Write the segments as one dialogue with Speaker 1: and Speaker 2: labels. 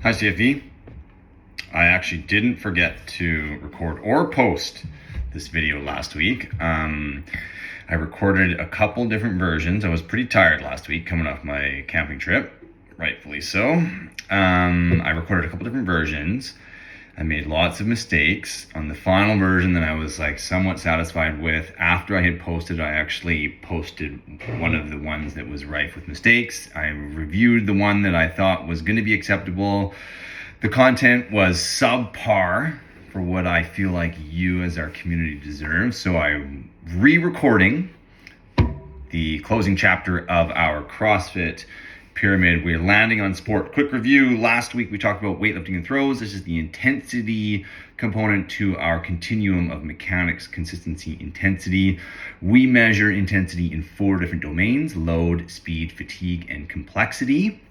Speaker 1: Hi CFE. I actually didn't forget to record or post this video last week. I recorded a couple different versions. I was pretty tired last week coming off my camping trip, rightfully so. I recorded a couple different versions. I made lots of mistakes. On the final version that I was somewhat satisfied with, after I had posted, I actually posted one of the ones that was rife with mistakes. I reviewed the one that I thought was going to be acceptable. The content was subpar for what I feel like you as our community deserves. So I'm re-recording the closing chapter of our CrossFit pyramid. We're landing on sport. Quick review. Last week we talked about weightlifting and throws. This is the intensity component to our continuum of mechanics, consistency, intensity. We measure intensity in 4 different domains: load, speed, fatigue, and complexity.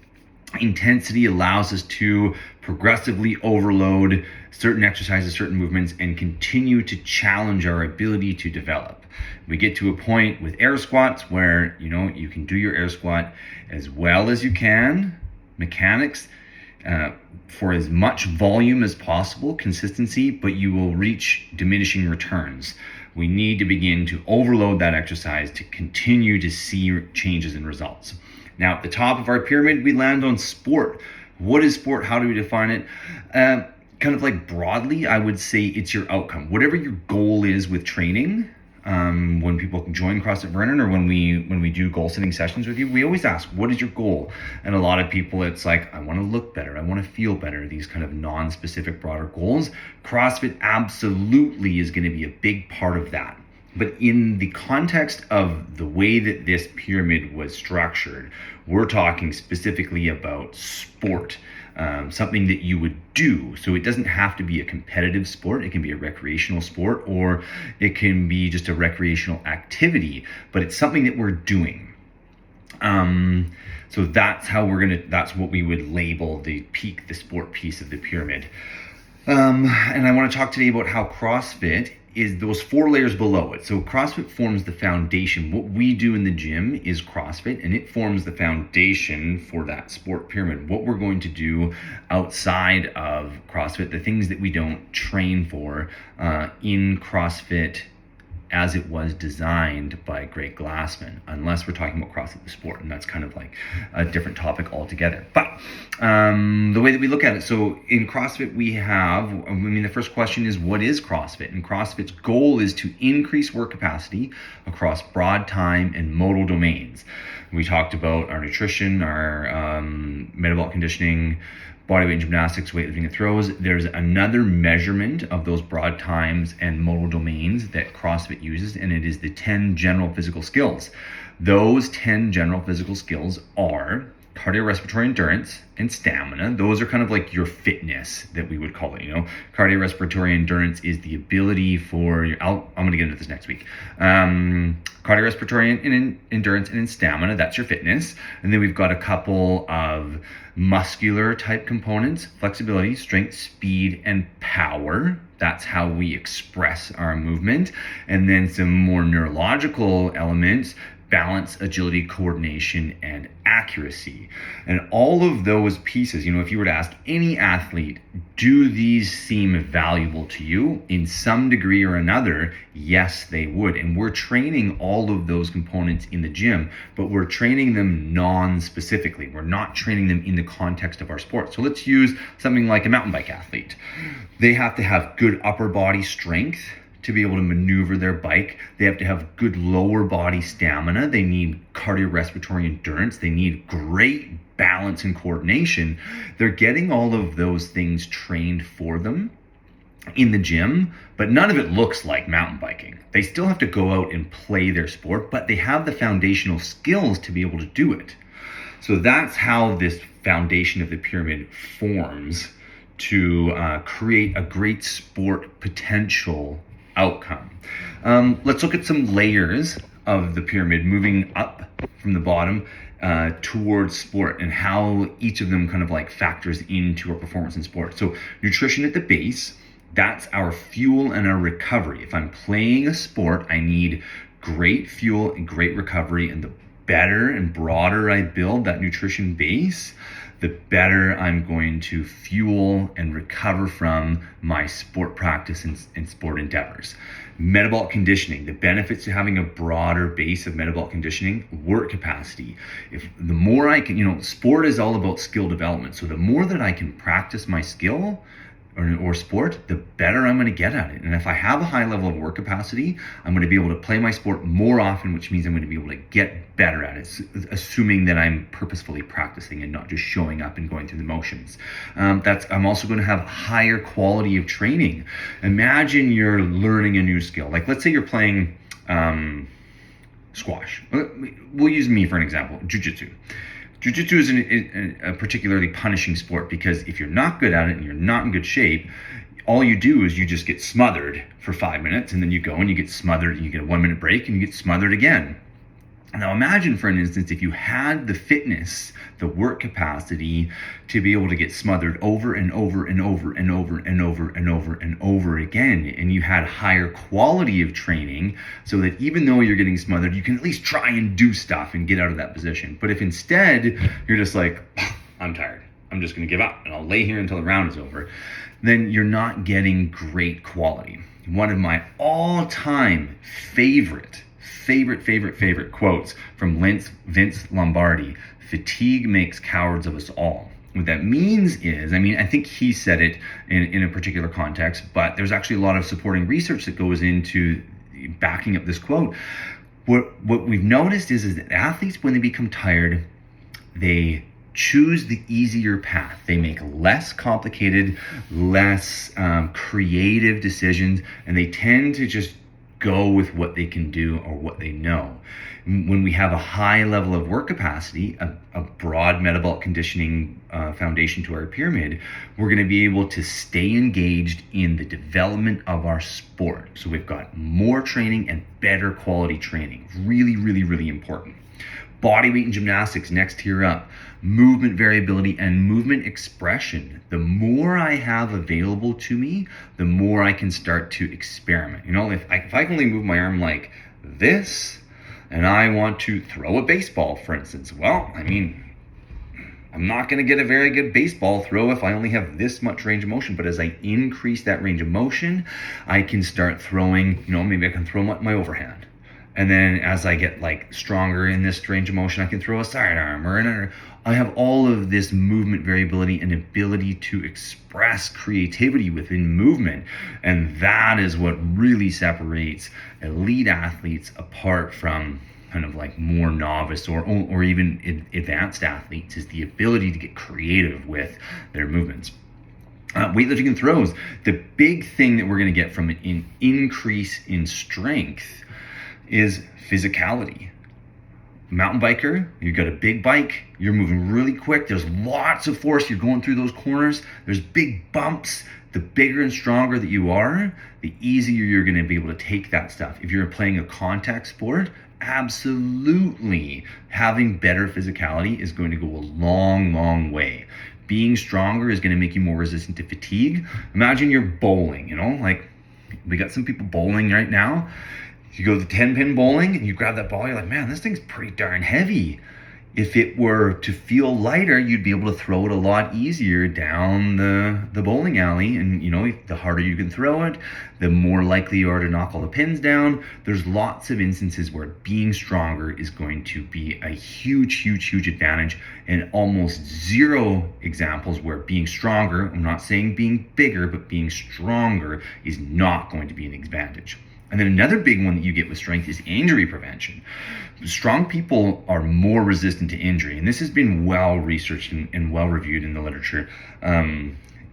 Speaker 1: Intensity allows us to progressively overload certain exercises, certain movements, and continue to challenge our ability to develop. We get to a point with air squats where you can do your air squat as well as you can, mechanics, for as much volume as possible, consistency, but you will reach diminishing returns. We need to begin to overload that exercise to continue to see changes in results. Now, at the top of our pyramid, we land on sport. What is sport? How do we define it? Kind of like broadly, I would say it's your outcome. Whatever your goal is with training, when people join CrossFit Vernon or when we do goal setting sessions with you, we always ask, what is your goal? And a lot of people, it's like, I want to look better. I want to feel better. These kind of non-specific broader goals. CrossFit absolutely is going to be a big part of that. But in the context of the way that this pyramid was structured, we're talking specifically about sport, something that you would do. So it doesn't have to be a competitive sport. It can be a recreational sport, or it can be just a recreational activity, but it's something that we're doing. So that's what we would label the sport piece of the pyramid. And I want to talk today about how CrossFit is those 4 layers below it. So CrossFit forms the foundation. What we do in the gym is CrossFit, and it forms the foundation for that sport pyramid. What we're going to do outside of CrossFit, the things that we don't train for in CrossFit as it was designed by Greg Glassman, unless we're talking about CrossFit the sport, and that's kind of like a different topic altogether. But the way that we look at it, so in CrossFit the first question is, what is CrossFit? And CrossFit's goal is to increase work capacity across broad time and modal domains. We talked about our nutrition, our metabolic conditioning, bodyweight and gymnastics, weightlifting and throws. There's another measurement of those broad times and modal domains that CrossFit uses, and it is the 10 general physical skills. Those 10 general physical skills are cardiorespiratory endurance and stamina. Those are kind of like your fitness that we would call it. Cardiorespiratory endurance is the ability for I'm going to get into this next week. Cardiorespiratory endurance and stamina, that's your fitness. And then we've got a couple of muscular type components: flexibility, strength, speed, and power. That's how we express our movement. And then some more neurological elements: balance, agility, coordination, and accuracy. And all of those pieces, if you were to ask any athlete, do these seem valuable to you in some degree or another? Yes, they would. And we're training all of those components in the gym, but we're training them non-specifically. We're not training them in the context of our sport. So let's use something like a mountain bike athlete. They have to have good upper body strength to be able to maneuver their bike. They have to have good lower body stamina. They need cardiorespiratory endurance. They need great balance and coordination. They're getting all of those things trained for them in the gym, but none of it looks like mountain biking. They still have to go out and play their sport, but they have the foundational skills to be able to do it. So that's how this foundation of the pyramid forms to create a great sport potential outcome. Let's look at some layers of the pyramid, moving up from the bottom towards sport, and how each of them kind of like factors into our performance in sport. So nutrition at the base, that's our fuel and our recovery. If I'm playing a sport, I need great fuel and great recovery, and the better and broader I build that nutrition base, the better I'm going to fuel and recover from my sport practice and sport endeavors. Metabolic conditioning, the benefits to having a broader base of metabolic conditioning, work capacity. If the more I can, sport is all about skill development. So the more that I can practice my skill or sport, the better I'm going to get at it. And if I have a high level of work capacity, I'm going to be able to play my sport more often, which means I'm going to be able to get better at it, assuming that I'm purposefully practicing and not just showing up and going through the motions. I'm also going to have higher quality of training. Imagine you're learning a new skill. Like, let's say you're playing squash. We'll use me for an example, jiu-jitsu. Jiu-jitsu is a particularly punishing sport because if you're not good at it and you're not in good shape, all you do is you just get smothered for 5 minutes, and then you go and you get smothered, and you get a 1 minute break and you get smothered again. Now imagine, for an instance, if you had the fitness, the work capacity to be able to get smothered over and over and over and over and over and over and over again, and you had higher quality of training so that even though you're getting smothered, you can at least try and do stuff and get out of that position. But if instead you're just like, I'm tired, I'm just going to give up and I'll lay here until the round is over, then you're not getting great quality. One of my all-time favorite quotes from Vince Lombardi: fatigue makes cowards of us all. What that means is, I think he said it in a particular context, but there's actually a lot of supporting research that goes into backing up this quote. What we've noticed is that athletes, when they become tired, they choose the easier path. They make less complicated, less creative decisions, and they tend to just go with what they can do or what they know. When we have a high level of work capacity, a broad metabolic conditioning foundation to our pyramid, we're going to be able to stay engaged in the development of our sport. So we've got more training and better quality training. Really, really, really important. Body weight and gymnastics, next tier up. Movement variability and movement expression. The more I have available to me, the more I can start to experiment. If I can only move my arm like this, and I want to throw a baseball, for instance, I'm not going to get a very good baseball throw if I only have this much range of motion. But as I increase that range of motion, I can start throwing, maybe I can throw my overhand. And then as I get stronger in this range of motion, I can throw a sidearm or another. I have all of this movement variability and ability to express creativity within movement. And that is what really separates elite athletes apart from kind of more novice or even advanced athletes, is the ability to get creative with their movements. Weightlifting and throws. The big thing that we're going to get from an increase in strength is physicality. Mountain biker, you've got a big bike, you're moving really quick, there's lots of force, you're going through those corners, there's big bumps. The bigger and stronger that you are, the easier you're going to be able to take that stuff. If you're playing a contact sport, absolutely having better physicality is going to go a long, long way. Being stronger is going to make you more resistant to fatigue. Imagine you're bowling, we got some people bowling right now. You go to the 10-pin bowling and you grab that ball, you're like, man, this thing's pretty darn heavy. If it were to feel lighter, you'd be able to throw it a lot easier down the bowling alley. And the harder you can throw it, the more likely you are to knock all the pins down. There's lots of instances where being stronger is going to be a huge, huge, huge advantage, and almost zero examples where being stronger, I'm not saying being bigger, but being stronger is not going to be an advantage. And then another big one that you get with strength is injury prevention. Strong people are more resistant to injury, and this has been well researched and well reviewed in the literature.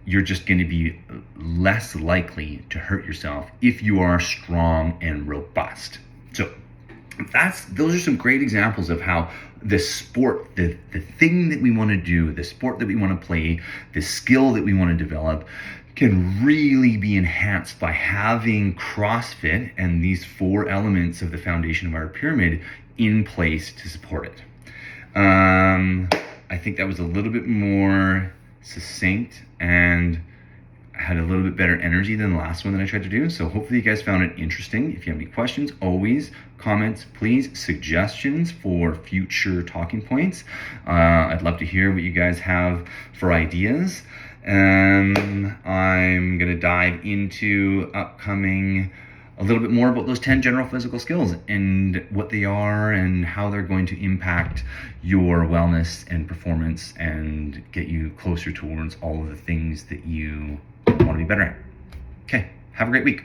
Speaker 1: You're just going to be less likely to hurt yourself if you are strong and robust. So those are some great examples of how the sport, the thing that we want to do, the sport that we want to play, the skill that we want to develop, can really be enhanced by having CrossFit and these 4 elements of the foundation of our pyramid in place to support it. I think that was a little bit more succinct and had a little bit better energy than the last one that I tried to do. So hopefully you guys found it interesting. If you have any questions, always comments, please, suggestions for future talking points. I'd love to hear what you guys have for ideas. I'm going to dive into upcoming a little bit more about those 10 general physical skills and what they are and how they're going to impact your wellness and performance and get you closer towards all of the things that you want to be better at. Okay, have a great week.